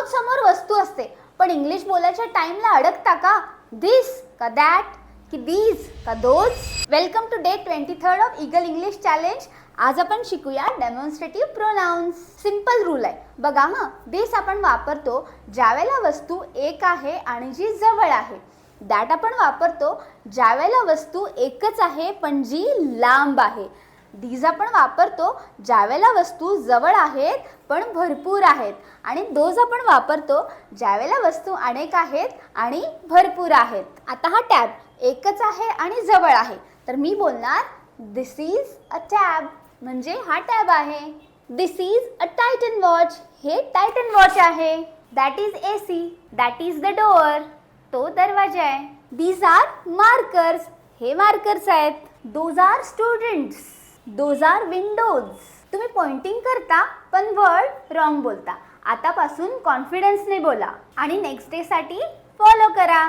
समोर वस्तू असते, पण इंग्लिश बोलायच्या टाइमला अडकता का? दिस का दॅट की दीज का those? Welcome to day 23 of Eagle English challenge. आज आपण शिकूया डेमॉन्स्ट्रेटिव्ह प्रोनाउन्स. सिंपल रूल आहे बघा. दिस आपण वापरतो ज्यावेळेला वस्तू एक आहे आणि जी जवळ आहे. दॅट आपण वापरतो ज्यावेळेला वस्तू एकच आहे पण जी लांब आहे. दीज आपण वापरतो ज्यावेळेला वस्तू जवळ आहेत पण भरपूर आहेत. आणि दोज आपण वापरतो ज्यावेळेला वस्तू अनेक आहेत आणि भरपूर आहेत. आता हा टॅब एकच आहे आणि जवळ आहे, तर मी बोलणार दिस इज अ टॅब, म्हणजे हा टॅब आहे. This is a Titan watch, हे टायटन वॉच आहे. That is AC, that is the door, तो दरवाजा आहे. दीज आर मार्कर्स, हे मार्कर्स आहेत. Those are students, those are windows. तुम्ही पॉइंटिंग करता पण वर्ड रॉंग बोलता. आतापासून कॉन्फिडन्सने बोला आणि नेक्स्ट डे साठी फॉलो करा.